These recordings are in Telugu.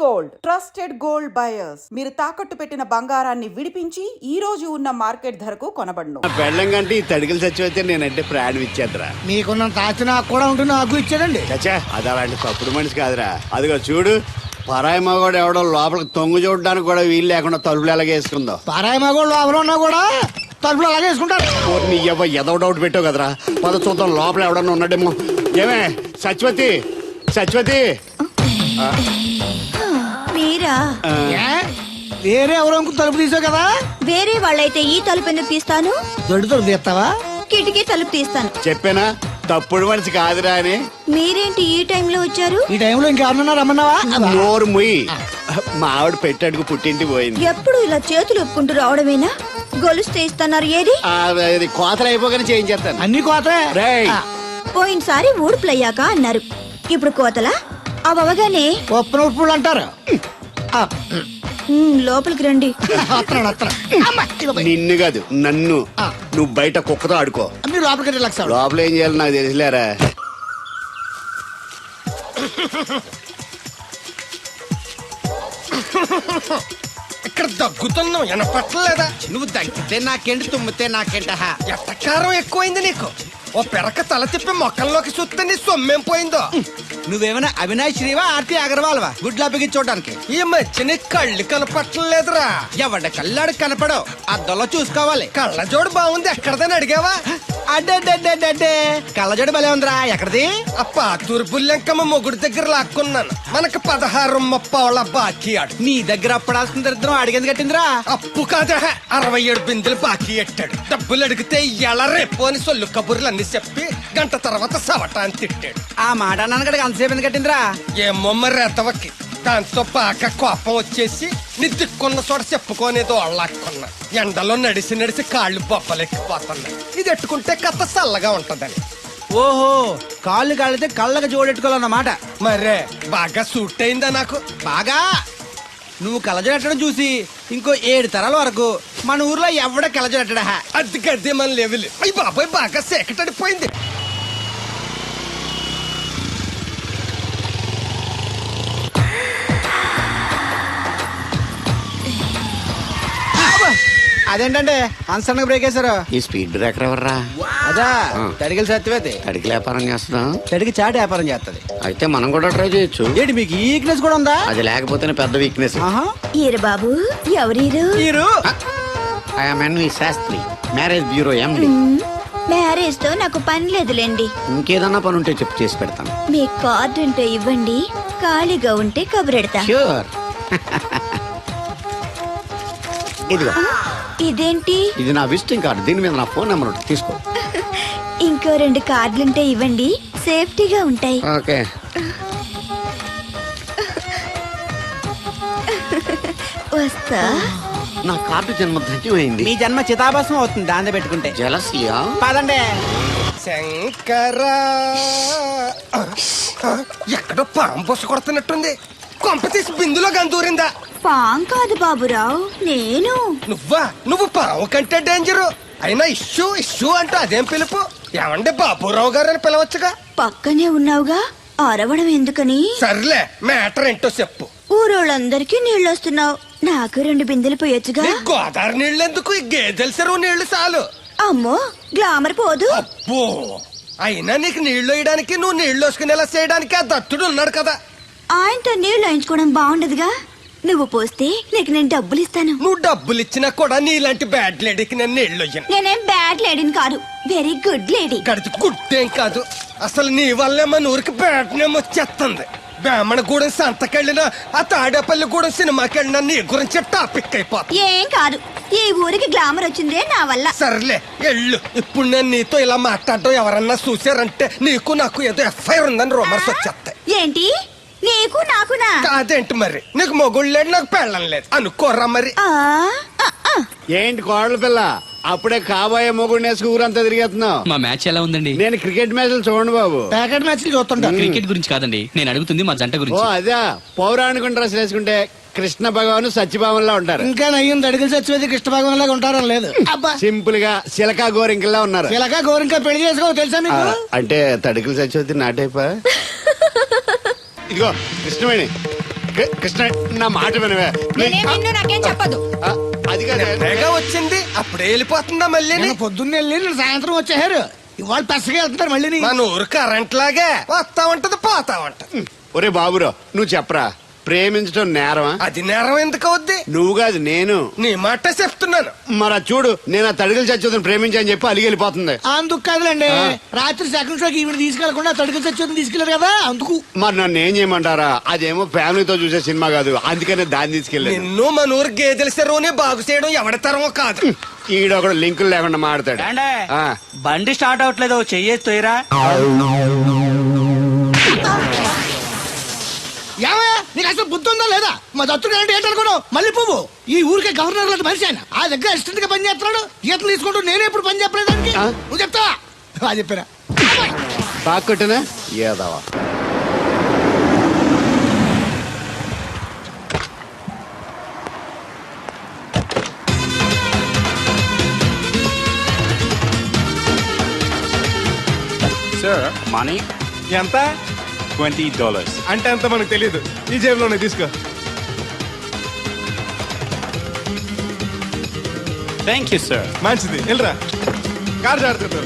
Gold trusted gold buyers. మీరు తాకట్టు పెట్టిన బంగారాన్ని విడిపించి ఈ రోజు ఉన్న మార్కెట్ ధరకు కొనబడును. పెళ్ళం కంటే ఈ తడికలు చచ్చిపోతే నేనంటే ప్రాణం ఇచ్చేద్దరా. మీకున్నంత ఆస్తి నాకు కూడా ఉంటుంది, నాకు ఇచ్చాడండి. చచ్చా అది అలాంటి తప్పుడు మనిషి కాదురా. అదిగో చూడు, పరాయి మగోడు ఎవడో లోపలికి తొంగు చూడడానికి కూడా వీలు లేకుండా తలుపులు ఎలాగేసుకుందో. పారాయి మగోళ్ళు లోపల ఉన్నా కూడా తలుపులు అలాగే వేసుకుంటారు. నీ ఎదో డౌట్ పెట్టావు కదరా. పద చూద్దాం లోపల ఎవడన్నా ఉన్నాడేమో. ఏమే సత్యవతి, సత్యవతి మీరా? వేరే ఎవరో తలుపు తీసావు కదా. వేరే వాళ్ళైతే ఈ తలుపు ఎందుకు తీస్తాను? దొడ్డు తలుపు తీస్తావా? కిటికీ తలుపు తీస్తాను. చెప్పానా తప్పుడు మనిషి కాదురా అని. మీరేంటి ఈ టైంలో వచ్చారు? ఈ టైంలో ఇంకెవరన్నా రమ్మన్నావా? నోరు ముయ్యి. మా ఆవిడ పెట్టడుకు పుట్టింటి పోయింది. ఎప్పుడు ఇలా చేతులు ఒప్పుకుంటూ రావడమేనా? గొలుస్తే ఇస్తున్నారు ఏది? అది కోతలు అయిపోగానే చేయించేస్తాను. అన్ని కోతే. పోయినసారి ఊడుపులయ్యాక అన్నారు, ఇప్పుడు కోతలా? అవగానే ఉప్పున ఉప్పులు అంటారు. లోపలికి రండి. నిన్ను కాదు నన్ను. నువ్వు బయట కుక్కతో ఆడుకో. మీరు లోపలికి రిలాక్స్ అవ్వండి. లోపల ఏం చేయాలి నాకు తెలిసిలేరా. ఇక్కడ దగ్గుతున్నావు వినపట్టలేదా? నువ్వు దగ్గితే నాకేంటి, తుమ్మితే నాకేంట. ఎట్టకారం ఎక్కువైంది నీకు. ఓ పెరక తల తిప్పి మొక్కల్లోకి చూస్తే నీ సొమ్మేం పోయిందో. నువ్వేమైనా అవినాష్ శ్రీవా, ఆర్తి అగర్వాల్వా గుడ్లా చూడడానికి? ఈ మధ్య నీ కళ్ళు కనపట్టలేదురా. ఎవడ కళ్ళాడు కనపడవు, అద్దంలో చూసుకోవాలి. కళ్ళజోడు బాగుంది, ఎక్కడదని అడిగావా? అడ్డే కళ్ళజోడు భలే ఉందిరా. ఎక్కడిది? ఆ పాతూరు బుల్లెంకమ్మ మొగుడు దగ్గర లాక్కున్నాను. మనకు 16 బాకీ ఆడు. నీ దగ్గర అప్పడాల్సిన దరిద్రం అడిగింది కట్టిందిరా. అప్పు కాదా, 67 బిందెలు బాకీ ఎట్టాడు. డబ్బులు అడిగితే ఎలా రేపు అని సొల్లు కబుర్లు అన్ని చెప్పి గంట తర్వాత సవటాన్ని తిట్టాడు. ఆ మాట అన్నాను అంతసేపు ఎందుకు కట్టిందిరా? ఏమో మరి ఎతవకి. దాంతో బాగా కోపం వచ్చేసి నిద్దుకున్న చోట చెప్పుకోనేదో అళ్ళాక్కున్నా. ఎండలో నడిసి కాళ్ళు బొబ్బలెక్కిపోతున్నాయి. ఇది ఎట్టుకుంటే కథ చల్లగా ఉంటదని. ఓహో, కాళ్ళు కాళ్ళైతే కళ్ళకి జోడెట్టుకోవాలన్నమాట. మరే బాగా సూట్ అయిందా నాకు? బాగా. నువ్వు కళ్ళజోడెట్టడం చూసి ఇంకో 7 తరాల వరకు మన ఊర్లో ఎవడ కళ్ళజోడెట్టడా. అది గడ్డి మన లెవెల్. అయ్యి బాబాయ్ బాగా సేకటడిపోయింది. అదేంటంటే అన్సన్ బ్రేక్ వేశారు. ఈ స్పీడ్ బ్రేకర్ ఎవర్రా? అదా తడిగిల సత్యవతి. అడిగి వ్యాపారం చేస్తున్నాం. తడికి చాటి వ్యాపారం చేస్తది. అయితే మనం కూడా ట్రై చేయొచ్చు. ఏంటి మీకు ఈ వీక్నెస్ కూడా ఉందా? అది లేకపోతేనే పెద్ద వీక్నెస్. ఈరు బాబు, ఎవరీరు? I'm NV Sastri, marriage bureau MD. Marriage తో నాకు పని లేదులేండి. ఇంకేదన్నా పని ఉంటే చెప్పు, చేసి పెడతాను. మీ కార్డు ఉంటే ఇవ్వండి, ఖాళీగా ఉంటే కబురెడతా. ష్యూర్. ఇదిగో. ఇదేంటి? ఇది నా విజిటింగ్ కార్డు. దీని మీద నా ఫోన్ నెంబర్ ఉంటుంది, తీసుకో. ఇంకో 2 కార్డులుంటే ఇవ్వండి, సేఫ్టీగా ఉంటాయి. ఓకే. వస్తా. నా కార్డు జన్మ ధన్యమైంది. మీ జన్మ చితాభాసం అవుతుంది దాన్ని పెట్టుకుంటే. జలసియా? పదండి. శంకరా, ఎక్కడో పాము బొస కొడుతున్నట్టుంది. కొంప తీసి బిందులో గందూరిందా? పాం కాదు బాబురావు, నేను. నువ్వు పాము కంటే డేంజరు. అయినా ఇష్యూ అంటూ అదేం పిలుపు? ఏమండి బాబురావు గారు అని పిలవచ్చుగా. పక్కనే ఉన్నావుగా, అరవడం ఎందుకని? సర్లే, మ్యాటర్ ఏంటో చెప్పు. ఊరోళ్ళందరికీ నీళ్ళు వస్తున్నావు, నాకు 2 బిందెలు పోయొచ్చుగా. నీ గోదావరి నీళ్ళు ఎందుకు? ఈ గేదెల చెరువు నీళ్లు చాలు. అమ్మో, గ్లామర్ పోదు. అబ్బో, అయినా నీకు నీళ్లు వేయడానికి, నువ్వు నీళ్లు వేసుకునేలా చేయడానికి ఆ దత్తుడు ఉన్నాడు కదా. ఆయనతో నీళ్లు వేయించుకోవడం బాగుండదుగా. నువ్వు పోస్తే నీకు నేను డబ్బులు ఇస్తాను. నువ్వు డబ్బులు ఇచ్చినా కూడా నీలాంటి బ్యాడ్ లేడీకి నేను నీళ్లు ఇయ్యను. నేనేం బ్యాడ్ లేడీని కాదు, వెరీ గుడ్ లేడీ. గడిచి గుడ్డేం కాదు. అసలు నీ వల్లే మన ఊరికి బ్యాడ్ నేమ్ వచ్చేస్తుంది. బ్రాహ్మణగూడెం సంతకెళ్ళినా, ఆ తాడేపల్లిగూడెం సినిమాకెళ్ళినా నీ గురించి టాపిక్ అయిపోతుంది. ఏం కాదు, ఈ ఊరికి గ్లామర్ వచ్చిందే నా వల్ల. సర్లే ఎళ్ళు. ఇప్పుడు నేను నీతో ఇలా మాట్లాడడం ఎవరన్నా చూసారంటే నీకు నాకు ఏదో ఎఫ్ఐఆర్ ఉందని రూమర్స్ వచ్చేస్తాయి. ఏంటి? నీకు నాకునా? కాదేంటి మరి? నీకు మొగుడు లేడు, నాకు పెళ్ళం లేదు అనుకోరా మరి. ఏంటి కోడల పిల్ల, అప్పుడే కాబోయే మొగుడు వేసుకు ఊరంతా తిరిగేస్తున్నావు? మా మ్యాచ్ ఎలా ఉందండి? నేను క్రికెట్ మ్యాచ్లు చూడండి బాబు. ప్యాకెట్ మ్యాచ్లు చూస్తుంటా. క్రికెట్ గురించి కాదండి నేను అడుగుతుంది, మా జంట ఓ గురించి. అదే, పౌరాణిక డ్రెస్ వేసుకుంటే కృష్ణ భగవాన్ సత్యభావంలా ఉంటారు. ఇంకా నయ్యం తడిగిలి చచ్చిపోతే కృష్ణ భాగం లాగా ఉంటారని లేదు. అబ్బా, సింపుల్ గా సిలకా గోరింకల్లా ఉన్నారు. ఇలాగా గోరింకా పెళ్లి చేసుకో తెలుసా మీకు? అంటే తడికలు చచ్చిపోతే నాటైపా. ఇదిగో కృష్ణవేణి, కృష్ణ నా మాట వినవే నాకేం చెప్పదు. ఆ, అది కాదు తెగ వచ్చింది అప్పుడే వెళ్ళిపోతుందా మళ్ళీ నేను పొద్దున్నే వెళ్ళి నేను సాయంత్రం వచ్చేసారు. ఇవాళ పెసగా వెళ్తున్నారు మళ్ళీ. మన ఊరు కరెంట్ లాగే వస్తా ఉంటది పోతా ఉంటది. ఒరే బాబురా నువ్వు చెప్పరా, ప్రేమించడం నేరమా? అది నేరం ఎందుకు అవుద్ది? నువ్వు కాదు నేను. నీ మాట చెప్తున్నాను. మరి అది చూడు, నేను ఆ తడికలు చచ్చేదని ప్రేమించని చెప్పి అలిగి వెళ్ళిపోతుంది. అందుకు కాదులేండి, రాత్రి సెకండ్ షోకి ఈవిడ తీసుకెళ్లకుండా తడుకులు చచ్చి తీసుకెళ్లారు కదా అందుకు. మరి నన్ను ఏం చేయమంటారా? అదేమో ఫ్యామిలీతో చూసే సినిమా కాదు, అందుకనే దాన్ని తీసుకెళ్ళాను. నిన్ను మన ఊరు గేదెల చెరువుని బాగు చేయడం ఎవరి తరమో కాదు. ఈడొకడు లింకులు లేకుండా మాడతాడు. ఆ. బండి స్టార్ట్ అవట్లేదు, చెయ్యేరా. ఏమయ్యా నీకు అసలు బుద్ధి ఉందా లేదా? మా దత్తుడు అంటే ఏంటనుకున్నావు? మళ్ళీ పువ్వు ఈ ఊరికే గవర్నర్ లాంటి మనిషి ఆయన. ఆ దగ్గర అసిస్టెంట్ గా పని చేస్తున్నాడు. ఈతలు తీసుకుంటూ నేనే ఎప్పుడు పని చెప్పలేదు దానికి. నువ్వు చెప్తావా? అది చెప్పారా? బాగా కొట్టినా ఏదవా. సార్ మనీ ఎంత? $20. అంటే అంత మనకు తెలియదు. ఈ జేబులోనే తీసుకో. Thank you sir. మంచిది, వెళ్ళరా. కార్ జాగ్రత్త.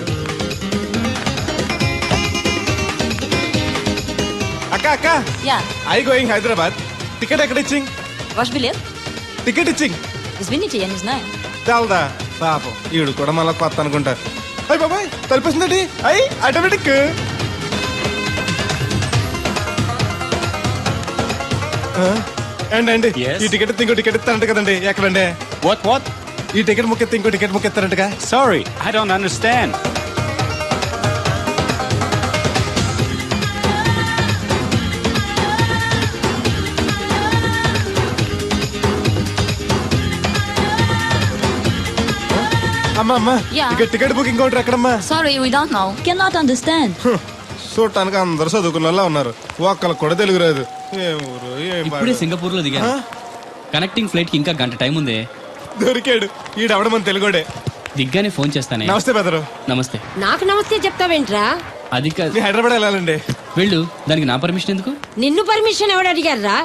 అక్క అక్క, Ja, I going Hyderabad. Ticket ఎక్కడ ఇచ్చింగ్? ваш билет? టికెట్ ఇచ్చింగ్ Извините, я не знаю. చాలదా? పాపం ఈడు కూడా మళ్ళీ కొత్త అనుకుంటారు. అయ్యి బాబాయ్ తలిపేసిందండి. అయ్యి ఆటోమేటిక్. అండి Yes. ఈ టికెట్ ఇంకో టికెట్ ఇస్తారంట కదండి. ఎక్కడండి? What? ఈ టికెట్ ముక్కెత్తి ఇంకో టికెట్ ముక్కెత్తారంటగా. Sorry, I don't understand. అమ్మా అమ్మా, Yeah. ఇక టికెట్ బుకింగ్ కౌంటర్ ఎక్కడమ్మా? Sorry, we don't know. Cannot understand. చూడటానికి అందరు చదువుకున్న వాళ్ళ ఉన్నారు, ఒక్కళ్ళకి కూడా తెలుగు రాదు. ఏం ఊరు ఏం ఇప్పుడే పాడు. సింగపూర్ లో దిగాను. కనెక్టింగ్ ఫ్లైట్ కి ఇంకా గంట టైం ఉంది. దొరికాడు ఈడవడ మన తెలుగుడే. దిగ్గానే ఫోన్ చేస్తానే. నమస్తే బెదరు. నమస్తే. నాకు నమస్తే చెప్తావేంట్రా? అది కాదు. మీ హైదరాబాద్ వెళ్ళాలండి. వెళ్ళు, దానికి నా పర్మిషన్ ఎందుకు? నిన్ను పర్మిషన్ ఎవడు అడిగారా?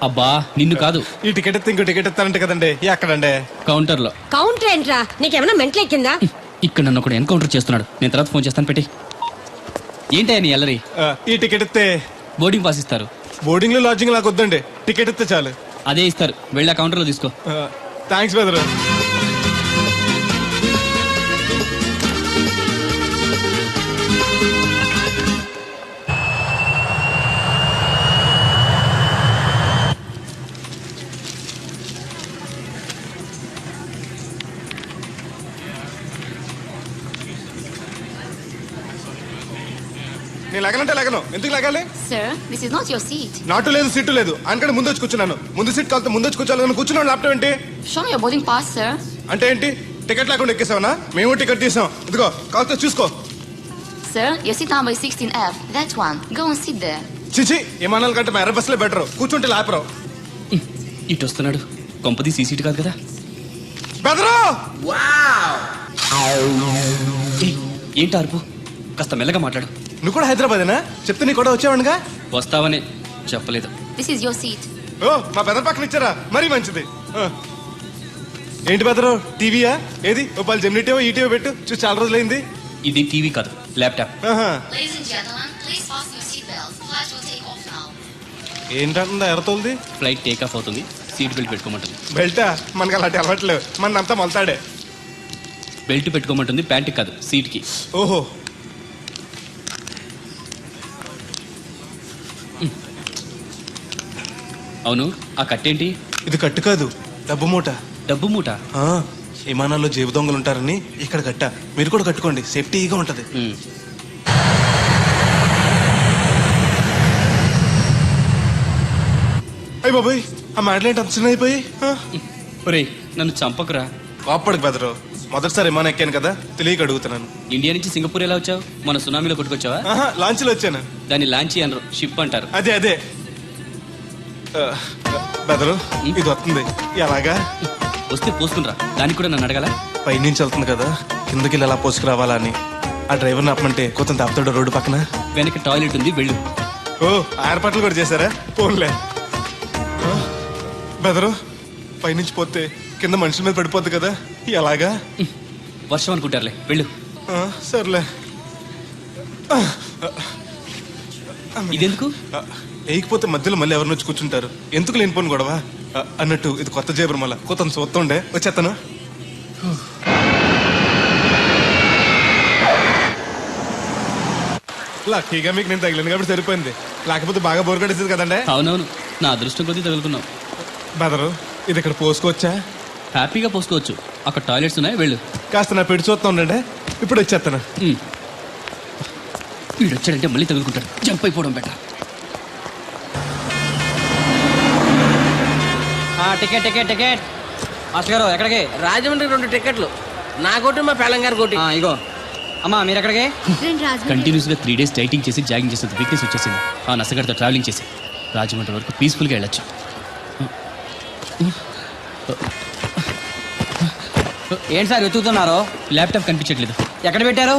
అబ్బా నిన్ను కాదు, ఈ టికెట్ ఎత్తే ఇంకో టికెట్ ఇస్తారంట కదండి. ఎక్కడండి? కౌంటర్ లో. కౌంటర్ ఏంట్రా? నీకేమైనా మెంటల్ ఎక్కిందా? ఇక్కడ నన్ను ఒకడు ఎన్కౌంటర్ చేస్తున్నాడు. నేను తర్వాత ఫోన్ చేస్తాను, పెట్టి. ఏంటయ్యా నీ ఎల్లరి? ఈ టికెట్ ఇస్తే బోర్డింగ్ పాస్ ఇస్తారు. బోర్డింగ్ లో లాడ్జింగ్ లాగా వద్దండి, టికెట్ ఇస్తే చాలు. అదే ఇస్తారు, వెళ్ళి ఆ కౌంటర్ లో తీసుకో. థ్యాంక్స్ బెదరు. నేను లగనంటే లగను. ఎందుకు లగాలి? Sir, this is not your seat. నాటు లేదు, సీటు లేదు. అందుకని ముందు వచ్చి కూర్చున్నాను. ముందు సీట్ కాలితే ముందు వచ్చి కూర్చోాలని కూర్చున్నాను. ల్యాప్టాప్ ఏంటి Show me your boarding pass, sir. అంటే ఏంటి? టికెట్ లేకుండా ఎక్కేసావనా? మేము టికెట్ తీసాం. ఇదిగో కాలితే చూసుకో. Sir, your seat number is 16F. That one. Go and sit there. చిచి, విమానాల కంటే మా ఎర్ర బస్సులే బెటర్. కూర్చుంటే లాపరావు. ఇటు వస్తున్నాడు. కొంపది సీసీటీ కాదు కదా. బెదరు ఏయ్, ఏంటి అరుపు? కాస్త మెల్లగా మాట్లాడు. నువ్వు కూడా హైదరాబాదేనా? చెప్తే నీ కూడా వచ్చావనుగా. వస్తావనే చెప్పలేదు. This is your seat. ఓ, మా బెదర్ పక్కన ఇచ్చారా? మరీ మంచిది. ఏంటి బెదరు, టీవీయా? ఏది ఓ పలు జెమినిటీవో ఈటీవో పెట్టు, చూసి చాలా రోజులైంది. ఇది టీవీ కాదు, ల్యాప్టాప్. ఆహా. Ladies and gentlemen, please fasten your seatbelts. Flight will take off now. ఏంటంటుందా ఎర్రతోల్ది? ఫ్లైట్ టేక్ ఆఫ్ అవుతుంది, సీట్ బెల్ట్ పెట్టుకోమంటుంది. బెల్టా? మనకి అలాంటి అలవాట్లేవు, మన అంతా మొలతాడే. బెల్ట్ పెట్టుకోమంటుంది, ప్యాంట్ కాదు, సీట్ కి. ఓహో. అవును, ఆ కట్టేంటి? ఇది కట్టు కాదు, డబ్బు మూట. డబ్బు మూట. ఆ, విమానాల్లో జేబు దొంగలు ఉంటారని ఇక్కడ కట్ట. మీరు కూడా కట్టుకోండి, సేఫ్టీగా ఉంటది. అయ్యి బాబాయ్, ఆ మాటలేంటి అంత చిన్న అయిపోయి? ఒరేయ్, నన్ను చంపకురా. కోప్పడికి బెదరు, మొదటిసారి విమానం ఎక్కాను కదా, తెలియక అడుగుతున్నాను. ఇండియా నుంచి సింగపూర్ ఎలా వచ్చావు? మన సునామీలో కొట్టుకొచ్చావా? ఆహా, లాంచ్లో వచ్చాను. దాన్ని లాంచీ అనరు, షిప్ అంటారు. అదే అదే. బెదరు, ఇది వస్తుంది ఎలాగా? వస్తే పోసుకునిరా. దానికి కూడా నన్ను అడగాల? పైనుంచి వెళ్తుంది కదా, కిందకి ఎలా పోసుకురావాలా అని. ఆ డ్రైవర్ని ఆపమంటే కొత్త ఆపుతాడు రోడ్డు పక్కన. వెనక టాయిలెట్ ఉంది, వెళ్ళు. ఓ, ఏర్పాట్లు కూడా చేశారా? పోన్లే. బెదరు పైనుంచి పోతే కింద మనుషుల మీద పడిపోద్ది కదా ఎలాగా? వర్షం అనుకుంటారులే వెళ్ళు. సర్లే. ఇదెందుకు? వేయకపోతే మధ్యలో మళ్ళీ ఎవరిని వచ్చి కూర్చుంటారు, ఎందుకు లేనిపోను గొడవ. అన్నట్టు ఇది కొత్త జేబురు మళ్ళా కొత్త సొత్తుండే వచ్చేస్తాను. లక్కీగా మీకు నేను తగిలింది కాబట్టి సరిపోయింది, లేకపోతే బాగా బోర్ కట్టేసింది కదండి. అవునవును, నా అదృష్టం కొద్దీ తగులుకున్నావు. బెదరు ఇది ఇక్కడ పోసుకోవచ్చా? హ్యాపీగా పోసుకోవచ్చు, అక్కడ టాయిలెట్స్ ఉన్నాయి వెళ్ళు. కాస్త నా పెట్టి చూస్తా ఉండండి, ఇప్పుడు వచ్చేస్తాను. వీడు వచ్చాడంటే మళ్ళీ తగులుకుంటాడు, జంప్ అయిపోవడం better. Ticket ticket ticket master గారు ఎక్కడికి? రాజమండ్రి 2 టికెట్లు, నా కోటి మా పెళ్ళం గారి కోటి. ఇగో అమ్మా మీరు ఎక్కడికి? కంటిన్యూస్ గా 3 days డైటింగ్ చేసి జాగింగ్ చేసేంత వీక్నెస్ వచ్చేసింది. ఆ నసగడితో ట్రావెలింగ్ చేసి రాజమండ్రి వరకు పీస్ఫుల్ గా వెళ్ళొచ్చు. ఏంటి సార్ వెతుకుతున్నారు? ల్యాప్టాప్ కనిపించట్లేదు. ఎక్కడ పెట్టారు?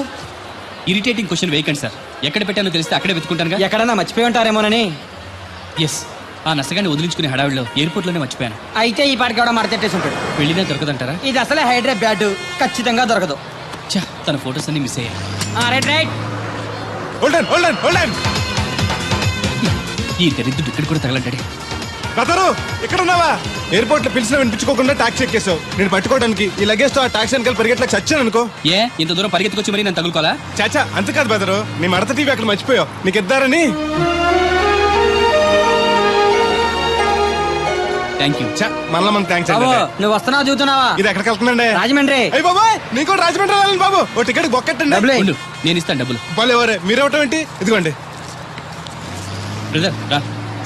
ఇరిటేటింగ్ క్వశ్చన్ వేయకండి సార్, ఎక్కడ పెట్టానో తెలిస్తే అక్కడే వెతుకుంటాను. ఎక్కడన్నా మర్చిపోయి ఉంటారేమోనని. ఎస్, ఆ నసగాన్ని వదిలించుకునే హడావిడిలో ఎయిర్పోర్ట్ లోనే మర్చిపోయాను. అయితే ఈ పాటికి కూడా మడతెట్టేసి ఉంటాడు. వెళ్ళినా దొరకదంటారా? ఇది అసలే హైదరాబాద్, ఖచ్చితంగా దొరకదు. ఛా, తన ఫొటోస్ అన్ని మిస్ అయ్యాయి. Right right. ఈ దరిద్రుడు ఇక్కడ కూడా తగలంటాడే. బెదరు ఇక్కడ ఉన్నావా? ఎయిర్పోర్ట్ లో పిలిచిన వినిపించుకోకుండా టాక్సీ ఎక్కేసావు. నేను పట్టుకోవడానికి ఈ లగేజ్ తో ఆ టాక్సీ వెనకాల పరిగెట్లకు చచ్చాను అనుకో. ఏ ఇంత దూరం పరిగెత్తుకొచ్చి మరి నేను తగులుకోవాలా? చాచా అంతకాదు బెదరు, నీ మడత టీవీ అక్కడ మర్చిపోయావు, నీకు ఇద్దారని. Thank you. మళ్ళా మనకు థ్యాంక్స్ అండి. నువ్వు వస్తున్నావు చూస్తున్నావా? ఇది ఎక్కడికి వెళ్తుందండి? రాజమండ్రి. అయ్యి బాబాయ్, నీకు కూడా రాజమండ్రి వెళ్ళాలి బాబు. ఓ టికెట్ బొక్కెట్టండి. ఉండు, నేను ఇస్తాను డబ్బులు. బాలే ఎవరే మీరు ఇవ్వటం ఏంటి? ఇదిగోండి. బ్రదర్ రా,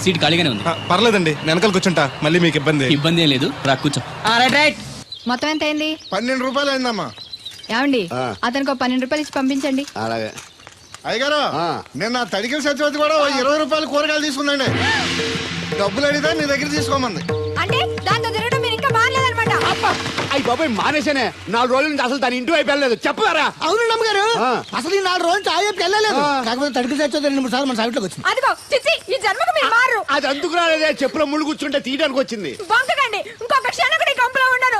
సీట్ ఖాళీగానే ఉంది. పర్లేదండి, నేను వెనకాల కూర్చుంటా, మళ్ళీ మీకు ఇబ్బంది. ఇబ్బంది ఏం లేదు, రా కూర్చో. Right right. మొత్తం ఎంత అయింది? 12 రూపాయలు అయిందమ్మా. ఏమండి అతనికి 12 రూపాయలు ఇచ్చి పంపించండి. అలాగే. అయ్యగారు నేను నా తడికిల సత్యవతి కూడా 20 రూపాయలు కూరగాయలు తీసుకుందండి. డబ్బులు అడిగితే నీ దగ్గర తీసుకోమంది. అంటే దాంతో తిరగడం మీరు ఇంకా మానలేదన్నమాట. అయ్యి బాబాయ్ మానేశానే, 4 రోజుల నుంచి అసలు దాని ఇంటి వైపు వెళ్ళలేదు. చెప్పారా? అవునండి అమ్మగారు, అసలు ఈ 4 రోజులు చాయ్ వెళ్ళలేదు. కాకపోతే తడికిల సత్యవతి 2-3 సార్లు మన సైట్ లోకి వచ్చింది. అదిగో చిచ్చి, ఈ జన్మకు మీరు మారు. అది అందుకు రాలేదే, చెప్పులో ముళ్ళు కూర్చుంటే తీయడానికి వచ్చింది. బొంకకండి, ఇంకొక క్షణం కూడా ఈ కంపులో ఉండను.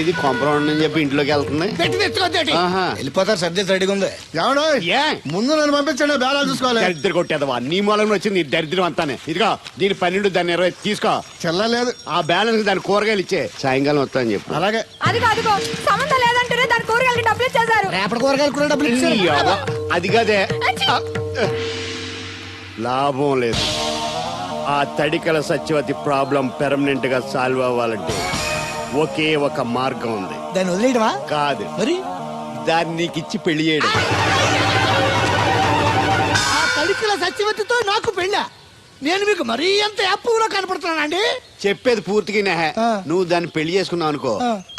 ఇది కాంపౌండ్ అని చెప్పి ఇంట్లోకి వెళ్తుంది. పెట్టి తెచ్చుకోద్దేటి, ఆహా. వెళ్ళిపోతారు. సర్ది రెడీగా ఉంది. ఏమన్నా ముందు నన్ను పంపించండి, బేరాలు చూసుకోవాలి. దరిద్ర కొట్టేదవా, నీ మూలంగా వచ్చింది ఈ దరిద్రం అంతానే. ఇదిగో దీని 12 దాన్ని 20 తీసుకో. చెల్లలేదు. ఆ బ్యాలెన్స్ దాని కూరగాయలు ఇచ్చే, సాయంకాలం వస్తా అని చెప్పు. అలాగే. అదిగో అదిగో సంబంధం లేదంటేనే దాని కూరగాయలకి డబ్బులు ఇచ్చేశారు. రేపటి కూరగాయలు కూడా డబ్బులు ఇచ్చారు. ఈ అవ్వ, అది కదే లాభం లేదు. ఆ తడికల సత్యవతి ప్రాబ్లం పెర్మనెంట్ గా సాల్వ్ అవ్వాలంటే ఒకే ఒక మార్గం ఉంది. దాన్ని వదిలేయడమా? కాదు, మరి దాన్ని నీకు ఇచ్చి పెళ్లి చేయడం. ఆ తడికిల సత్యవతితో నాకు పెళ్ళా? నేను మీకు మరీ ఎంత యాప్లో కనపడుతున్నానండి? చెప్పేది పూర్తిగా నెహ. నువ్వు దాన్ని పెళ్లి చేసుకున్నావు అనుకో,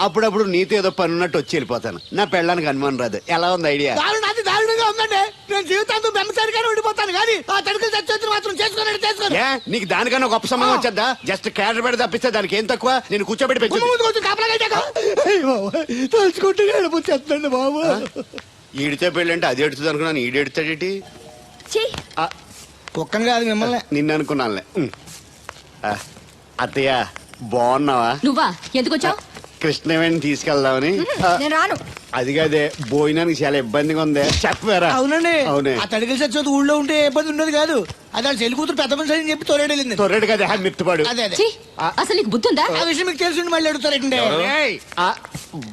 అప్పుడప్పుడు నీతో ఏదో పని ఉన్నట్టు వచ్చి వెళ్ళిపోతాను. నా పెళ్ళడానికి అనుమానం రాదు. ఎలా ఉంది ఐడియా? అది దారుణంగా ఉందండి. నేను జీవితాంతం బెమ్మసారిగానే ఉండిపోతాను కానీ ఆ తడికిల సత్యవతిని మాత్రం చేసుకోను. ఏ నీకు దానికన్నా గొప్ప సంబంధం వచ్చేద్దా? జస్ట్ క్యారెట్ పెడితే తప్పిస్తే దానికి ఏం తక్కువ? నేను కూర్చోబెట్టి పెంచు. తలుచుకుంటే వెళ్ళిపోతుందండి బాబు. ఈడితే పెళ్ళి అంటే అది ఎడుతుంది అనుకున్నాను, ఈడు ఎడుతాడేటి? కుక్కను కాదు మిమ్మల్ని. నిన్ను అనుకున్నానులే. అత్తయ్య బాగున్నావా? నువ్వా ఎందుకు వచ్చావు? కృష్ణవేణి తీసుకెళ్దామని. నేను రాను. అది కాదే, భోజనానికి చాలా ఇబ్బందిగా ఉంది. చెప్పారా? అవునండి. అవునే. ఆ తడికిల సత్యవతి ఊళ్ళో ఉంటే ఏ ఇబ్బంది ఉండదు కాదు. అది వాళ్ళ చెల్లి కూతురు పెద్ద మనిషి అని చెప్పి తోలేడెళ్ళింది. తొర్రెడు కదా మిత్తుపాడు. అదే అదే. ఛీ, అసలు నీకు బుద్ధి ఉందా? ఆ విషయం మీకు తెలిసి మళ్ళీ అడుగుతారండి.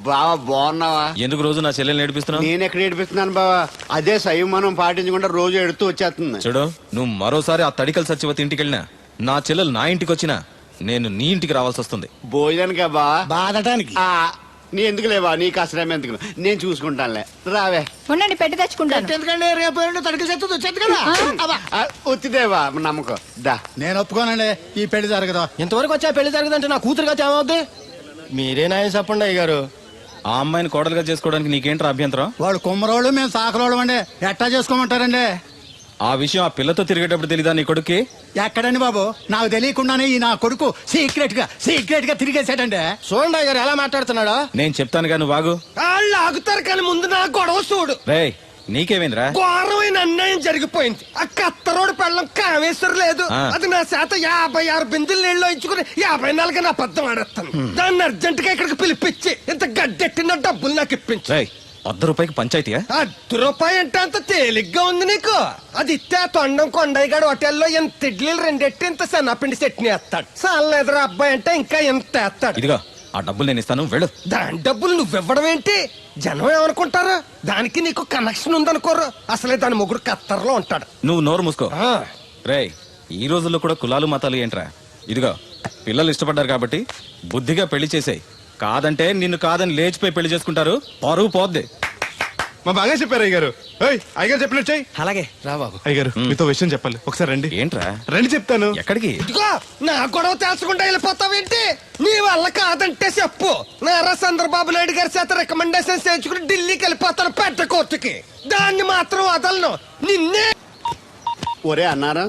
బావా బాగున్నావా? ఎందుకు రోజు నా చెల్లెల్ని ఏడిపిస్తున్నావు? నేను ఎక్కడ ఏడిపిస్తున్నాను బావా? అదే సంయమనం పాటించకుండా రోజు ఎడుతూ వచ్చేస్తుంది. చూడు, నువ్వు మరోసారి ఆ తడికల సత్యవతి ఇంటికి వెళ్ళినా, నా చెల్లెలు నా ఇంటికి వచ్చినా, నేను నీ ఇంటికి రావాల్సి వస్తుంది. భోజనానికా బావా? బాధటానికి. నీ ఎందుకు లేవా, నీకు అసలు ఎందుకు, నేను చూసుకుంటానులే. రావే. ఉండండి, పెట్టి తెచ్చుకుంటాను. ఎందుకంటే రేపు తడికిల సత్యవతి వచ్చేది కదా. వచ్చిదేవా నమ్మకం. దా. నేను ఒప్పుకోనండి, ఈ పెళ్లి జరగదు. ఇంతవరకు వచ్చా పెళ్లి జరగదంటే నా కూతురుగా ఏమవుద్ది? మీరే నాయం చెప్పండి అయ్య గారు. ఆ అమ్మాయిని కోడలుగా చేసుకోవడానికి నీకేంట్రా అభ్యంతరం? వాళ్ళు కుమ్మరోళ్ళు, మేము సాకరోళ్ళు అండి. ఎట్టా చేసుకోమంటారండి? ఆ విషయం ఆ పిల్లతో తిరిగేటప్పుడు తెలీదా నీ కొడుక్కి? ఎక్కడండి బాబు, నాకు తెలియకుండానే ఈ నా కొడుకు సీక్రెట్ గా తిరిగేసాడండి. చూడండి అయ్య గారు ఎలా మాట్లాడుతున్నాడా. నేను చెప్తాను కానీ వాగు. వాళ్ళు ఆగుతారు కానీ ముందు నా గొడవ చూడు. రేయ్, నీకేమైందిరా? ఘోరమైన అన్యాయం జరిగిపోయింది. ఆ కత్తరోడు పెళ్ళం కామేశ్వరం లేదు. ఆ. అది నా చేత 56 బిందులు నీళ్ళు ఇచ్చుకుని 54 నా అబద్ధం ఆడేస్తాను. దాన్ని అర్జెంట్ గా ఇక్కడికి పిలిపించి ఇంత గడ్డెట్టిన డబ్బులు నాకు ఇప్పించు. రేయ్, ₹100 పంచాయతీయా? ₹10 అంటే అంత తేలిగ్గా ఉంది నీకు. అది ఇస్తే ఆ తొండం కొండయ్యగాడు హోటల్లో ఎంత ఇడ్లీలు రెండెట్టి ఇంత సన్నపిండి చట్నీ వేస్తాడు. సాల ఎదురు అబ్బాయి అంటే ఇంకా ఎంత వేస్తాడు. ఇదిగో ఆ డబ్బులు నేను ఇస్తాను, వెళ్ళు. దాని డబ్బులు నువ్వివ్వడం ఏంటి? జనం ఏమనుకుంటారు? దానికి నీకు కనెక్షన్ ఉందనుకోరు. అసలే దాని ముగ్గురు కత్తర్లో ఉంటాడు. నువ్వు నోరు మూసుకో. ఆ. రేయ్, ఈ రోజుల్లో కూడా కులాలు మతాలు ఏంట్రా? ఇదిగో పిల్లలు ఇష్టపడ్డారు కాబట్టి బుద్ధిగా పెళ్లి చేసేయ్. కాదంటే నిన్ను కాదని లేచిపోయి పెళ్లి చేసుకుంటారు, పరువు పోద్ది. మా బాగా చెప్పారు అయ్యగారు. అయ్యగారు చెప్పినట్టు చెయ్యి. అలాగే రా బాబు. అయ్యగారు మీతో విషయం చెప్పాలి, ఒకసారి రండి. ఏంట్రా? రండి చెప్తాను. ఎక్కడికి? ఇదిగో నా గొడవ తెలుసుకుంటా వెళ్ళిపోతావేంటి? నీ వల్ల కాదంటే చెప్పు. నారా చంద్రబాబు నాయుడు గారి చేత రికమెండేషన్ చేయించుకుని ఢిల్లీకి వెళ్ళిపోతాను పెద్ద కోర్టుకి. దాన్ని మాత్రం వదలను. నిన్నే ఒరే అన్నారా,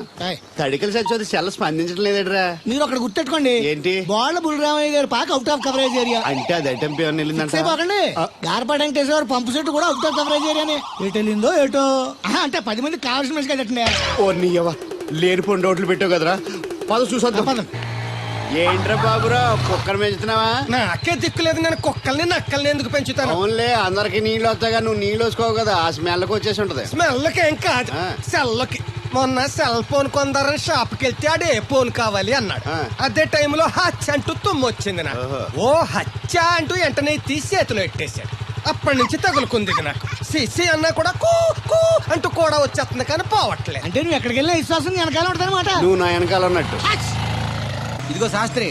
తడికల సచివతి సెల్ స్పందించడం లేదట్రా. మీరు అక్కడ గుర్తెట్టుకోండి. ఏంటి? బాల బుల్రామయ్య గారు పాక అవుట్ ఆఫ్ కవరేజ్ ఏరియా. అంటే అది ఐటమ్ పేరు వెళ్ళిందంట. పోకండి. గార్పాటి వెంకటేశ్వర పంపు సెట్ కూడా అవుట్ ఆఫ్ కవరేజ్ ఏరియానే. ఎటు వెళ్ళిందో ఏటో. అంటే 10 మంది కావాల్సిన మనిషి కదండి. ఓ నీయవ్వ, లేనిపోని రోడ్లు పెట్టావు కదరా. పద చూసొద్దాం. ఏంట్రా బాబురా, కుక్కర్ పెంచుతున్నావా? నాకే దిక్కులేదు. నేను కుక్కల్ని నక్కల్ని ఎందుకు పెంచుతాను? అవునులే, అందరికి నీళ్ళు వస్తాగా నువ్వు నీళ్ళు వేసుకోవు కదా, ఆ స్మెల్కి వచ్చేసి ఉంటది. స్మెల్కి ఏం కాదు, సెల్కి. మొన్న సెల్ ఫోన్ కొందరని షాప్కి వెళ్తే ఆడు ఏ ఫోన్ కావాలి అన్నాడు. అదే టైంలో హచ్చ అంటూ తుమ్మొచ్చింది నాకు. ఓ హచ్చ అంటూ వెంటనే తీసి చేతిలో పెట్టేశాడు. అప్పటి నుంచి తగులుకుంది ఇది నాకు. సిసి అన్నా కూడా కూ కూ అంటూ కూడా వచ్చేస్తుంది కానీ పోవట్లేదు. అంటే నువ్వు ఎక్కడికి వెళ్ళినా విశ్వాసం వెనకాల ఉంటుందన్నమాట. నువ్వు నా వెనకాల ఉన్నట్టు. ఇదిగో శాస్త్రి,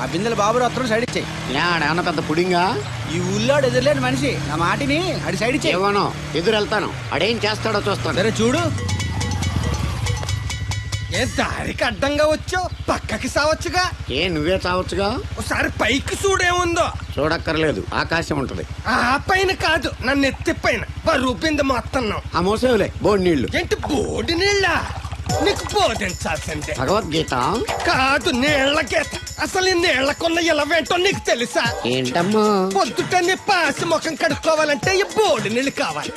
ఆ బిందెల బాబు అత్తరు సైడ్ ఇచ్చాయి. ఏమన్నా పెద్ద పుడింగా? ఈ ఊళ్ళో ఎదురులేని మనిషి నా మాటిని అడి సైడ్ ఇచ్చాయి. ఏమనో ఎదురు వెళ్తాను, అడేం చేస్తాడో చూస్తాను. సరే చూడు. ఏ దారికి అడ్డంగా వచ్చావు, పక్కకి సావచ్చుగా. ఏ నువ్వే చావచ్చుగా. ఒకసారి పైకి చూడేముందో. చూడక్కర్లేదు, ఆకాశం ఉంటది. ఆ పైన కాదు, నన్ను ఎత్తి పైన బరువు బిందె మొత్తం. ఆ మోసేవులే బోడి నీళ్లు. ఏంటి బోడి నీళ్ళ? నీకు బోధించాల్సిందే. భగవద్గీత కాదు, నీళ్ల గీత. అసలు ఈ నీళ్లకున్న ఇలవేంటో నీకు తెలుసా? ఏంటమ్మా? పొద్దుట నీ పాసి ముఖం కడుక్కోవాలంటే ఈ బోడి నీళ్లు కావాలి.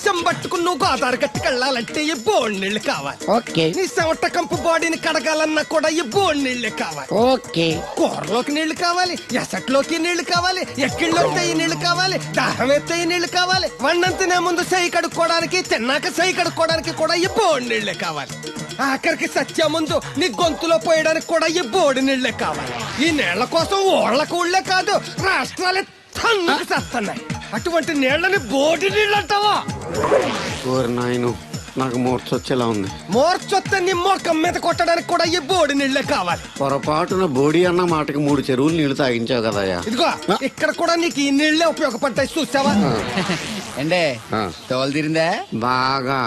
చెంబట్టుకుని నువ్వు గోదావరి గట్టుకు వెళ్ళాలంటే ఈ బోడి నీళ్లు కావాలి. ఓకే. నీ చెమట కంపు బాడీని కడగాలన్నా కూడా ఈ బోడి నీళ్లే కావాలి. ఓకే. కూరలోకి నీళ్లు కావాలి, ఎసట్లోకి నీళ్లు కావాలి, ఎక్కిళ్ళొస్తే ఈ నీళ్లు కావాలి, దాహం ఎత్తే ఈ నీళ్లు కావాలి. వండం తినే ముందు సై కడుక్కోవడానికి, తిన్నాక సై కడుక్కోవడానికి కూడా ఈ బోడి నీళ్లే కావాలి. ఆఖరికి సత్య ముందు నీ గొంతులో పోయడానికి కూడా ఈ బోడి నీళ్లే కావాలి. ఈ నీళ్ల కోసం ఓళ్లకు ఊళ్ళే కాదు, రాష్ట్రాలే తన్నుకు చేస్తున్నాయి. అటువంటి నీళ్లని బోడి నీళ్ళు అంటావా? నాయను, నాకు మూర్చొచ్చేలా ఉంది. మోర్చొత్తే నీ మొఖం మీద కొట్టడానికి కూడా ఈ బోడి నీళ్లే కావాలి. పొరపాటున బోడి అన్న మాటకి 3 చెరువులు నీళ్లు తాగించావు కదయ్యా. ఇదిగో ఇక్కడ కూడా నీకు ఈ నీళ్లే ఉపయోగపడ్డాయి, చూసావా? ఏండే తోలు తీరిందా? బాగా.